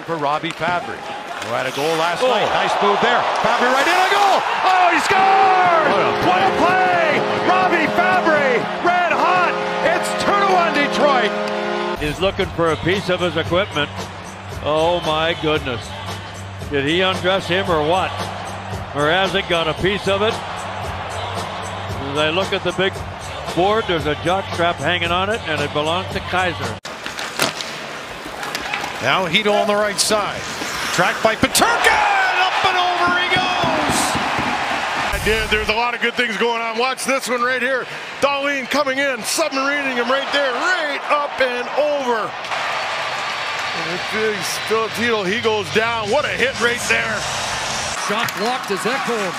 for Robbie Fabry, who had a goal last night. Nice move there. Fabry right in, a goal! Oh, he scored! What a play! Robbie Fabry, red hot! It's 2-1 Detroit! He's looking for a piece of his equipment. Oh my goodness. Did he undress him or what? Or has he got a piece of it? As I look at the big board, there's a jockstrap hanging on it, and it belongs to Kaiser. Now Hedl on the right side. Tracked by Peterka, and up and over he goes! There's a lot of good things going on. Watch this one right here. Darlene coming in, submarining him right there, right up and over. Philip Hedl, he goes down. What a hit right there. Shot blocked as Ekholm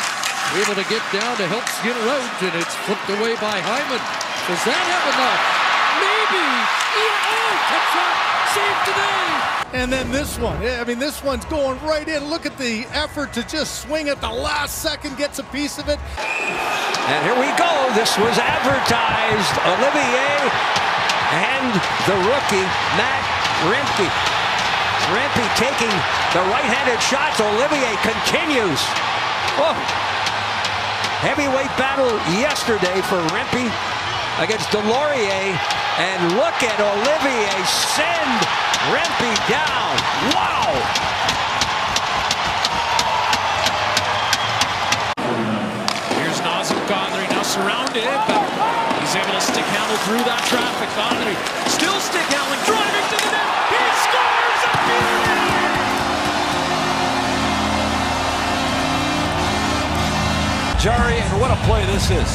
able to get down to help Skinner out, and it's flipped away by Hyman. Does that have enough? Maybe. Save today. And then this one. I mean, this one's going right in. Look at the effort to just swing at the last second, gets a piece of it. And here we go. This was advertised. Olivier and the rookie, Matt Rempe. Rempe taking the right-handed shots. Olivier continues. Oh. Heavyweight battle yesterday for Rempe against Delorier. And look at Olivier send Rempe down. Wow! Here's Nazem Kadri now surrounded, but he's able to stick handle through that traffic. Kadri still stick handling, driving to the net. He scores a beauty! Jari, and what a play this is.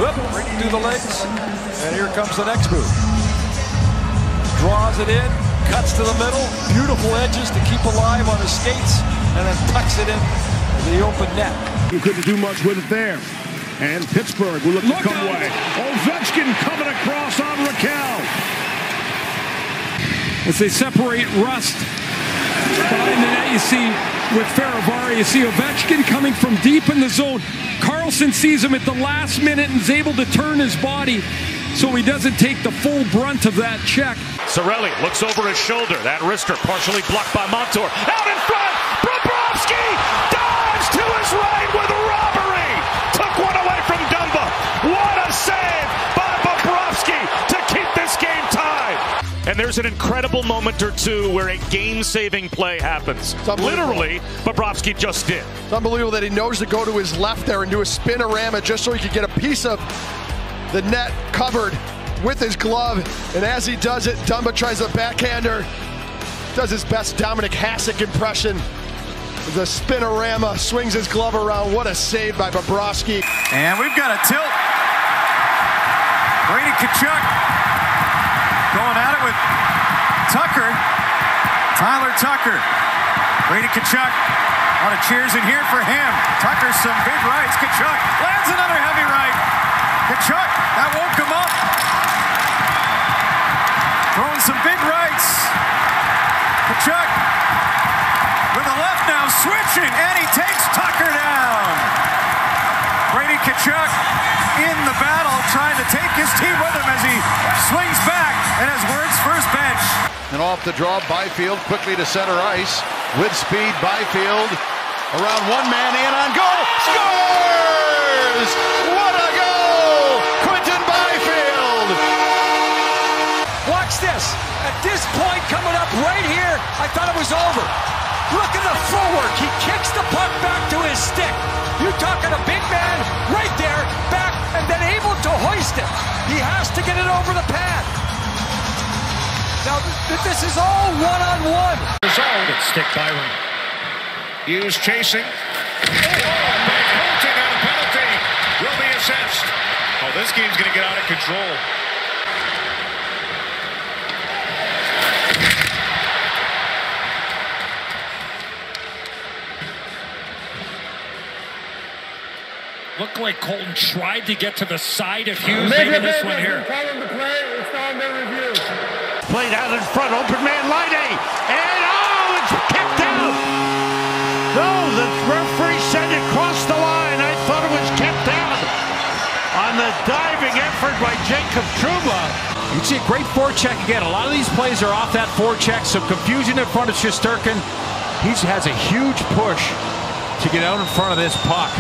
Whoop, right through the legs, and here comes the next move. Draws it in, cuts to the middle, beautiful edges to keep alive on his skates, and then tucks it in the open net. You couldn't do much with it there. And Pittsburgh will look to come away. Ovechkin coming across on Raquel. As they separate Rust behind the net, you see with Faravari, you see Ovechkin coming from deep in the zone. Carlson sees him at the last minute and is able to turn his body so he doesn't take the full brunt of that check. Cirelli looks over his shoulder. That wrister partially blocked by Montour. Out in front, Bobrovsky dives to his right with a robbery. Took one away from Dumba. What a save by Bobrovsky to keep this game tied. And there's an incredible moment or two where a game-saving play happens. Literally, Bobrovsky just did. It's unbelievable that he knows to go to his left there and do a spinorama just so he could get a piece of the net covered with his glove. And as he does it, Dumba tries a backhander. Does his best Dominic Hasek impression. The spinorama, swings his glove around. What a save by Bobrovsky. And we've got a tilt. Brady Tkachuk going at it with Tucker. Tyler Tucker. Brady Tkachuk. A lot of cheers in here for him. Tucker some big rights. Tkachuk lands another heavy right. Tkachuk, that woke him up. Throwing some big rights. Tkachuk with a left now, switching, and he takes Tucker down. Brady Tkachuk in the battle, trying to take his team with him as he swings back and has words for his bench. And off the draw, Byfield quickly to center ice. With speed, Byfield around one man in on goal. Scores! What a goal! Quinton Byfield! Watch this. At this point coming up right here, I thought it was over. Look at the footwork. He kicks the puck back to his stick. You're talking a big man right there, back, and then able to hoist it. He has to get it over the pad. Now, this is all one-on-one. Good stick by him. Hughes chasing. Back Holton on a penalty. Will be assessed. Oh, this game's going to get out of control. Looked like Colton tried to get to the side of Hughes. Maybe this one here. Played out in front, open man, Line A, and oh, it's kept out. No, the referee said it crossed the line. I thought it was kept out on And the diving effort by Jacob Trouba. You see a great forecheck again. A lot of these plays are off that forecheck. Some confusion in front of Shesterkin. He has a huge push to get out in front of this puck.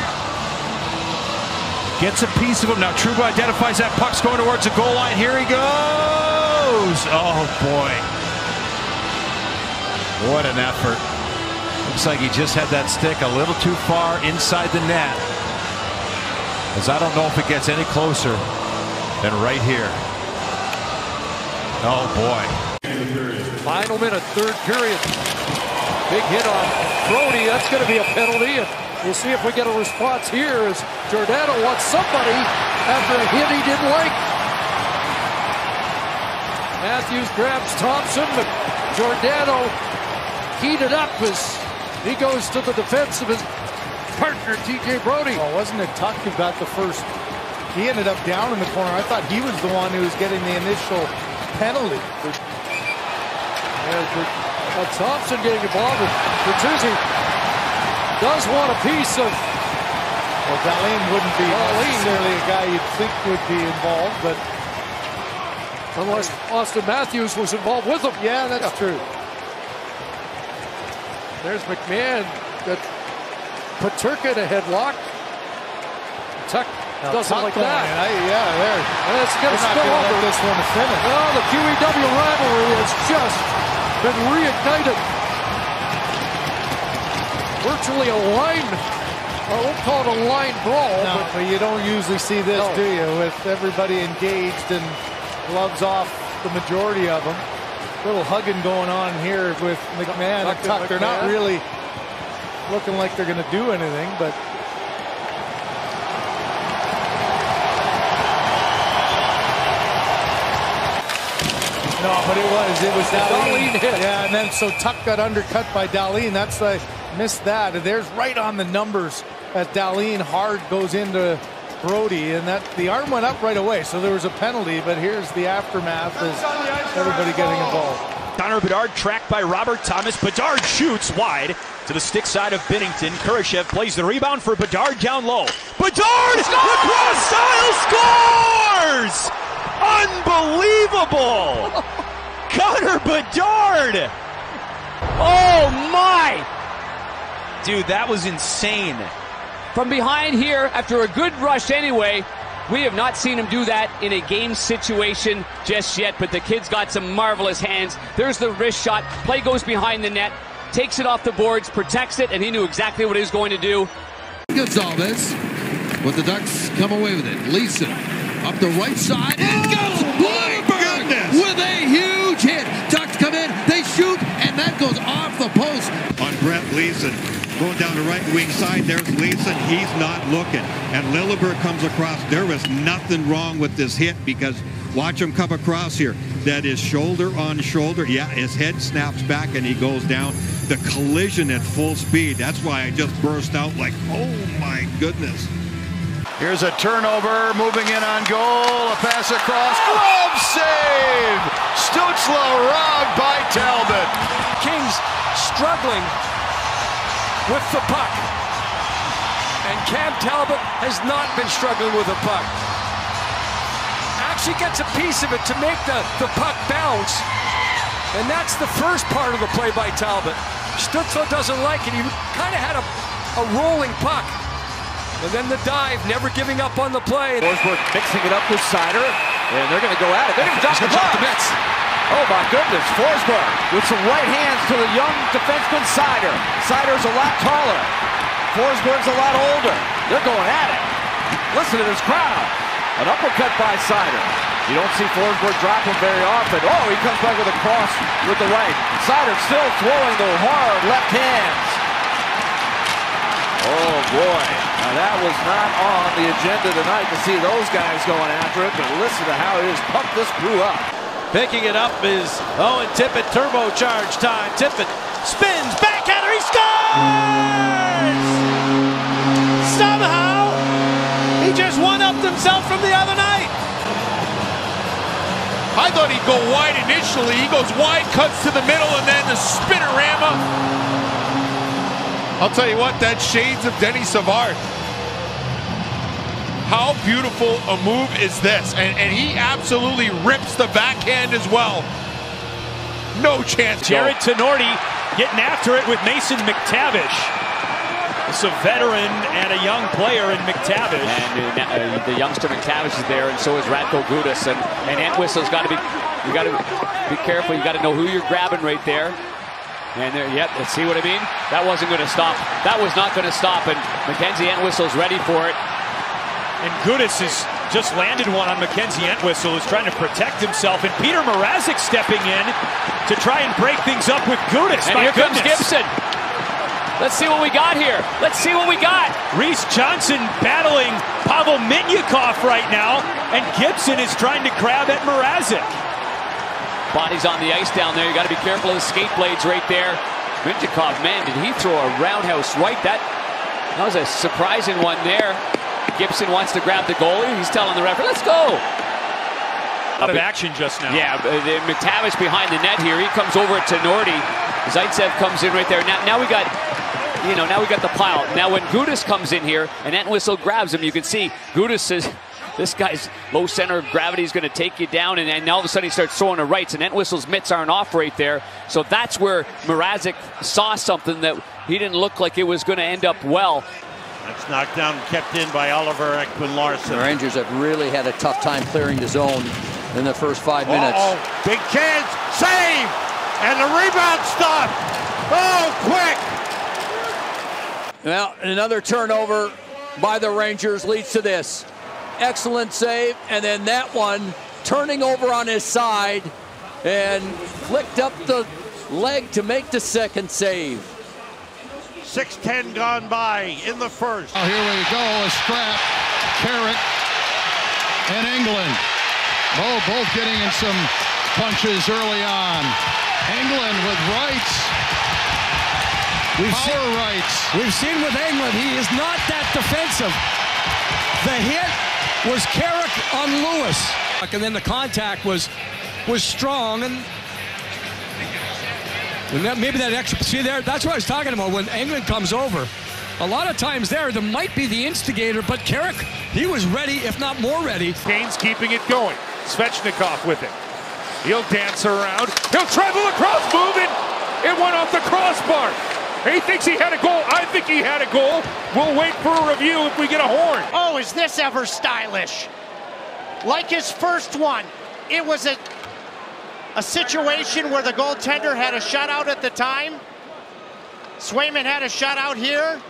Gets a piece of him. Now Trouba identifies that puck's going towards the goal line. Here he goes. Oh, boy. What an effort. Looks like he just had that stick a little too far inside the net. As I don't know if it gets any closer than right here. Oh, boy. Final minute, third period. Big hit on Brody. That's going to be a penalty. And we'll see if we get a response here as Giordano wants somebody after a hit he didn't like. Matthews grabs Thompson, but Giordano heated up as he goes to the defense of his partner, TJ Brody. Oh, wasn't it Tuck who got the first? He ended up down in the corner. I thought he was the one who was getting the initial penalty. Thompson getting involved. Bertuzzi does want a piece of. Well, Dahlin wouldn't be necessarily a guy you'd think would be involved, but unless Austin Matthews was involved with him. Yeah, that's true. There's McMahon that Paterka in a headlock. Tuck doesn't like that. Yeah, there. And it's going to spill over. Let this one finish. Well, the QEW rivalry has just been reignited. Virtually a line, I won't call it a line brawl. No, but you don't usually see this, do you? With everybody engaged and gloves off, the majority of them. Little hugging going on here with McMahon and Tuck. They're not really looking like they're going to do anything, but no, but it was Dahlin. Yeah, and then so Tuck got undercut by Dahlin. That's I missed that. And there's right on the numbers as Dahlin hard goes into Brody, and that the arm went up right away. So there was a penalty, but here's the aftermath as everybody getting involved. Connor Bedard tracked by Robert Thomas. Bedard shoots wide to the stick side of Binnington. Kurashev plays the rebound for Bedard down low. Bedard! Lacrosse style scores! Unbelievable! Connor Bedard! Oh my! Dude, that was insane. From behind here, after a good rush anyway, we have not seen him do that in a game situation just yet, but the kid's got some marvelous hands. There's the wrist shot. Play goes behind the net, takes it off the boards, protects it, and he knew exactly what he was going to do. Gonzalez, but the Ducks come away with it. Leeson up the right side, and goes Bloomberg with a huge hit. Ducks come in, they shoot, and that goes off the post. On Brett Leeson. Going down the right wing side, there's Leeson. He's not looking. And Lilleberg comes across. There was nothing wrong with this hit because watch him come across here. That is shoulder on shoulder. Yeah, his head snaps back and he goes down. The collision at full speed. That's why I just burst out like, oh my goodness. Here's a turnover, moving in on goal, a pass across, glove save! Stutzla robbed by Talbot. Kings struggling with the puck. And Cam Talbot has not been struggling with the puck. Actually gets a piece of it to make the puck bounce. And that's the first part of the play by Talbot. Stutzla doesn't like it. He kind of had a rolling puck. And then the dive, never giving up on the play. Forsberg mixing it up with Seider, and they're going to go at it. They're going to drop the mitts. Oh my goodness, Forsberg with some right hands to the young defenseman Seider. Seider's a lot taller. Forsberg's a lot older. They're going at it. Listen to this crowd. An uppercut by Seider. You don't see Forsberg drop him very often. Oh, he comes back with a cross with the right. Seider still throwing the hard left hands. Oh boy, now that was not on the agenda tonight to see those guys going after it, but listen to how he has pumped this crew up. Picking it up is Owen Tippett, turbocharge time. Tippett spins, backhander, he scores! Somehow, he just one-upped himself from the other night. I thought he'd go wide initially. He goes wide, cuts to the middle, and then the spinnerama. I'll tell you what, that's shades of Denny Savard. How beautiful a move is this? And he absolutely rips the backhand as well. No chance. Jared Tenorti getting after it with Mason McTavish. It's a veteran and a young player in McTavish. And the youngster McTavish is there, and so is Radko Gudas. And Entwistle's got to be, you got to be careful. You got to know who you're grabbing right there. And there, yep, see what I mean? That wasn't going to stop. That was not going to stop. And Mackenzie Entwistle's ready for it. And Gudas has just landed one on Mackenzie Entwistle, who's trying to protect himself. And Peter Mrazek stepping in to try and break things up with Gudas. And here comes Gibson. Let's see what we got here. Let's see what we got. Reese Johnson battling Pavel Minyakov right now. And Gibson is trying to grab at Mrazek. Body's on the ice down there. You got to be careful of the skate blades right there. Minyakov, man, did he throw a roundhouse right? That was a surprising one there. Gibson wants to grab the goalie. He's telling the referee, let's go. Out of action just now. Yeah, McTavish behind the net here. He comes over to Nordy. Zaitsev comes in right there. Now we got, now we got the pile. Now when Gudas comes in here and Entwistle grabs him, you can see Gudas says, this guy's low center of gravity is going to take you down, and all of a sudden he starts throwing the rights, and Entwistle's mitts aren't off right there. So that's where Mrazek saw something that he didn't look like it was going to end up well. That's knocked down and kept in by Oliver Ekman-Larsson. The Rangers have really had a tough time clearing the zone in the first 5 minutes. Big chance, save, and the rebound stop. Oh, quick! Well, another turnover by the Rangers leads to this. Excellent save, and then that one turning over on his side and flicked up the leg to make the second save. 6:10 gone by in the first. Oh, here we go, a scrap. Carrick and England. Oh, both getting in some punches early on. England with rights. We've seen with England, he is not that defensive. The hit was Carrick on Lewis. And then the contact was strong, and maybe that extra, see there, that's what I was talking about. When England comes over, a lot of times there might be the instigator, but Carrick, he was ready, if not more ready. Kane's keeping it going. Svechnikov with it. He'll dance around. He'll travel across, moving. It went off the crossbar. He thinks he had a goal. I think he had a goal. We'll wait for a review if we get a horn. Oh, is this ever stylish? Like his first one, it was a situation where the goaltender had a shutout at the time. Swayman had a shutout here,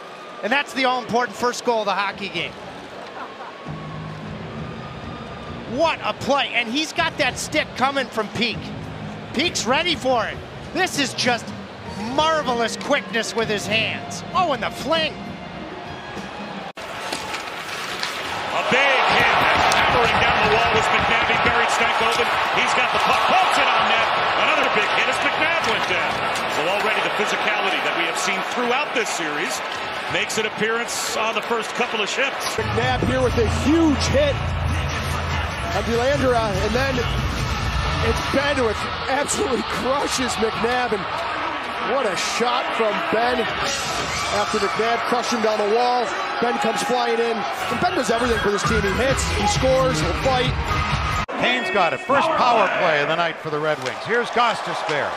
and that's the all-important first goal of the hockey game. What a play, and he's got that stick coming from Peak. Peak's ready for it. This is just marvelous quickness with his hands. Oh, and the fling. A big hit, hammering down the wall was McNabb. He buried Stankoven. He's got the puck, pulls it on net. Another big hit as McNabb went down. So already the physicality that we have seen throughout this series makes an appearance on the first couple of shifts. McNabb here with a huge hit on Delandra, and then it's Ben who absolutely crushes McNabb. And what a shot from Ben after McNabb crushed him down the wall. Ben comes flying in, and Ben does everything for this team. He hits, he scores, he'll fight. Kane's got it. First power play of the night for the Red Wings. Here's Gostisbehere.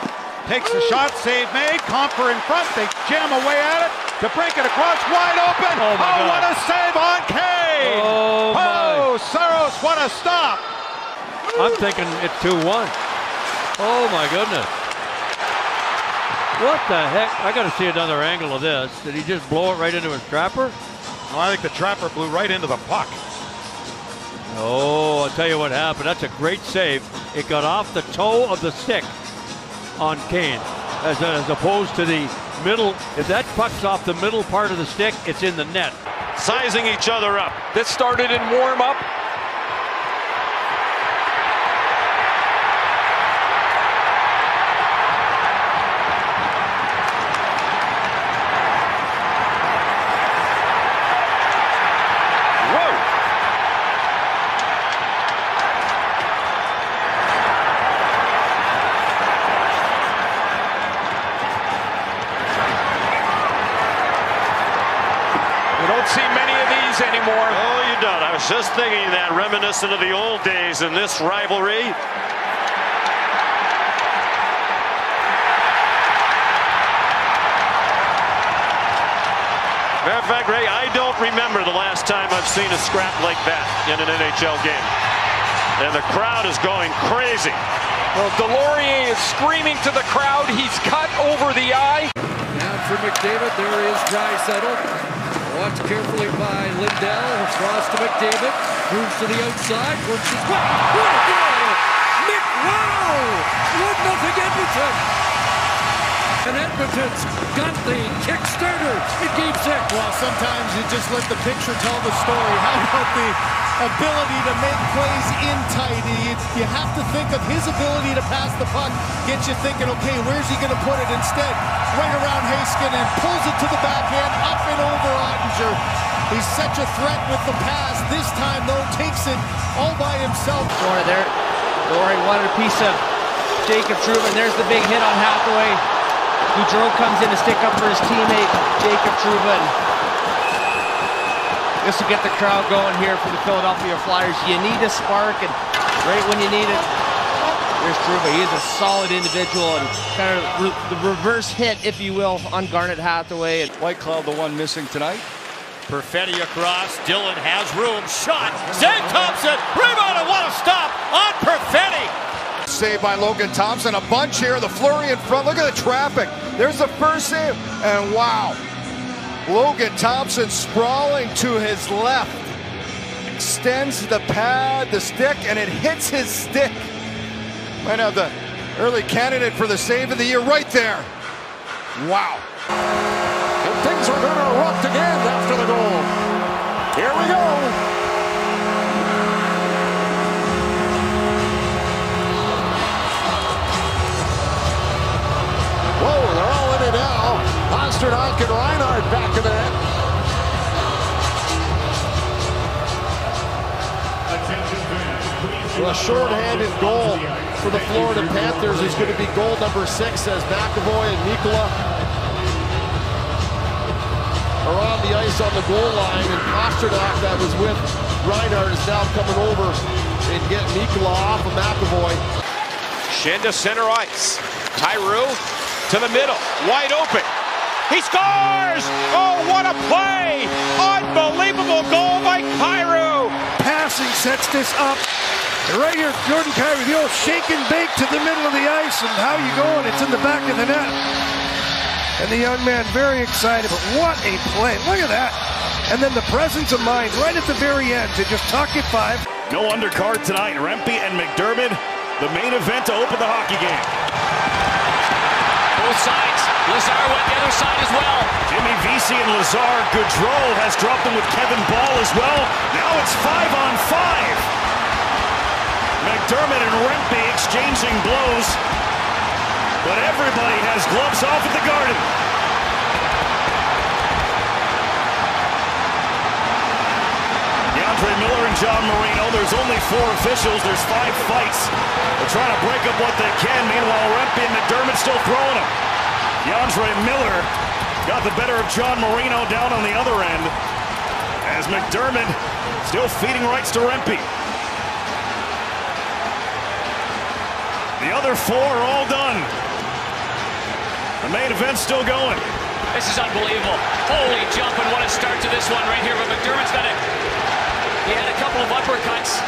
Takes the shot, save made. Comfer in front. They jam away at it to break it across, wide open. Oh, what a save on Kane! Oh, Saros, what a stop! I'm thinking it's 2-1. Oh my goodness. What the heck? I got to see another angle of this. Did he just blow it right into his trapper? No, I think the trapper blew right into the puck. Oh, I'll tell you what happened. That's a great save. It got off the toe of the stick on Kane, as opposed to the middle. If that puck's off the middle part of the stick, it's in the net. Sizing each other up. This started in warm-up. don't see many of these anymore. Oh, you don't. I was just thinking that, reminiscent of the old days in this rivalry. Matter of fact, Ray, I don't remember the last time I've seen a scrap like that in an NHL game. And the crowd is going crazy. Well, Delorier is screaming to the crowd. He's cut over the eye. Down for McDavid. There is Draisaitl. Watched carefully by Lindell. Across to McDavid. Moves to the outside. Works his way. What a goal! Wow! 1-0 Edmonton. And Edmonton's got the kick-starter in Game 6. Well, sometimes you just let the picture tell the story. How about the ability to make plays in tight? You have to think of his ability to pass the puck. Gets you thinking, okay, where's he going to put it? Instead, right around Haskin and pulls it to the backhand, up and over Ottinger. He's such a threat with the pass. This time, though, takes it all by himself. Corner there. Dory wanted a piece of Jacob Truman. There's the big hit on Hathaway. Goudreau comes in to stick up for his teammate, Jacob Truman. This will get the crowd going here for the Philadelphia Flyers. You need a spark, and right when you need it, there's Truman. He is a solid individual, and kind of the reverse hit, if you will, on Garnet Hathaway. And White Cloud, the one missing tonight. Perfetti across. Dillon has room. Shot. Zane Thompson. Rebound, and what a stop on Perfetti. Saved by Logan Thompson. A bunch here. The flurry in front. Look at the traffic. There's the first save. And wow. Logan Thompson sprawling to his left. Extends the pad, the stick, and it hits his stick. Might have the early candidate for the save of the year right there. Wow. And things are going to erupt again after the goal. Here we go. Whoa, they're all in it now. Pasternak and Reinhart back in the net. Well, a short-handed goal for the Florida Panthers is going to be goal number 6 as McAvoy and Mikkola are on the ice on the goal line, and Pasternak, that was with Reinhart, is now coming over and getting Mikkola off of McAvoy. Schenn to center ice. Kyrou to the middle, wide open. He scores! Oh, what a play! Unbelievable goal by Kyrou! Passing sets this up. And right here, Jordan Kyrou, the old shake and bake to the middle of the ice, and how you going? It's in the back of the net. And the young man very excited, but what a play. Look at that. And then the presence of mind right at the very end to just tuck it 5. No undercard tonight. Rempe and McDermott, the main event to open the hockey game. Both sides. Lazar went the other side as well. Jimmy Vesey and Lazar. Goudreau has dropped them with Kevin Ball as well. Now it's 5-on-5. McDermott and Rempe exchanging blows. But everybody has gloves off at the Garden. DeAndre Miller and John Marino. There's only 4 officials. There's 5 fights. They're trying to break up what they can. Meanwhile, Rempe and McDermott still throwing them. DeAndre Miller got the better of John Marino down on the other end, as McDermott still feeding rights to Rempe. The other 4 are all done. The main event's still going. This is unbelievable. Holy jumping, what a start to this one right here. But McDermott's got it. He had a couple of uppercuts.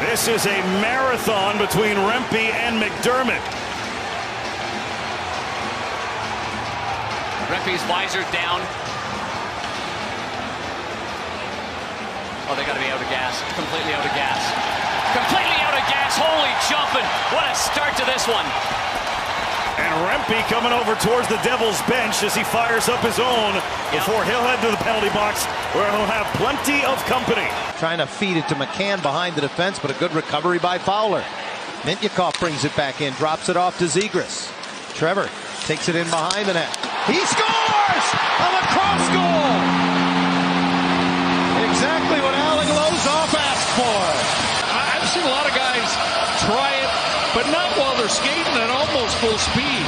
This is a marathon between Rempe and McDermott. Rempe's visor down. Oh, they got to be out of gas. Completely out of gas. Completely out of gas. Holy jumping. What a start to this one. And Rempe coming over towards the Devils bench as he fires up his own before he'll head to the penalty box, where he'll have plenty of company. Trying to feed it to McCann behind the defense, but a good recovery by Fowler. Mintyukov brings it back in, drops it off to Zegras. Trevor takes it in behind the net. He scores on a cross goal! Exactly what Alec Lozoff asked for. I've seen a lot of guys try it, but not while they're skating at almost full speed.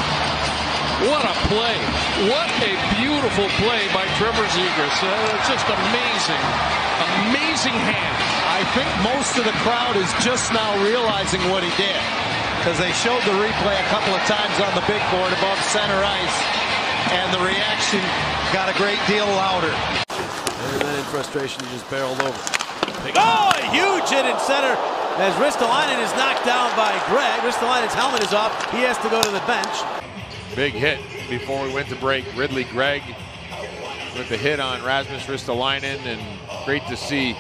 What a play. What a beautiful play by Trevor Zegras. It's just amazing. Amazing hand. I think most of the crowd is just now realizing what he did, because they showed the replay a couple of times on the big board above center ice, and the reaction got a great deal louder. And then in frustration, he just barreled over. Oh, a huge hit in center as Ristolainen is knocked down by Greg. Ristolainen's helmet is off. He has to go to the bench. Big hit before we went to break. Ridley Gregg with the hit on Rasmus Ristolainen, and great to see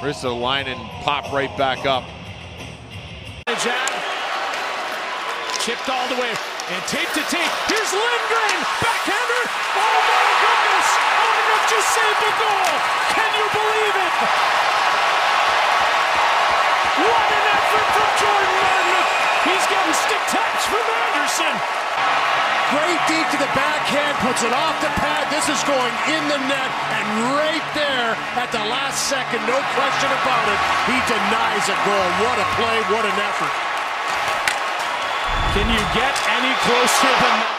Ristolainen pop right back up. Chipped all the way and tape to tape. Here's Lindgren, backhander. Oh my goodness! Ottawa just saved a goal. Can you believe it? What an effort from Jordan Martin. He's getting stick taps from Anderson. Great deep to the backhand, puts it off the pad. This is going in the net, and right there at the last second, no question about it, he denies a goal. What a play, what an effort. Can you get any closer than that?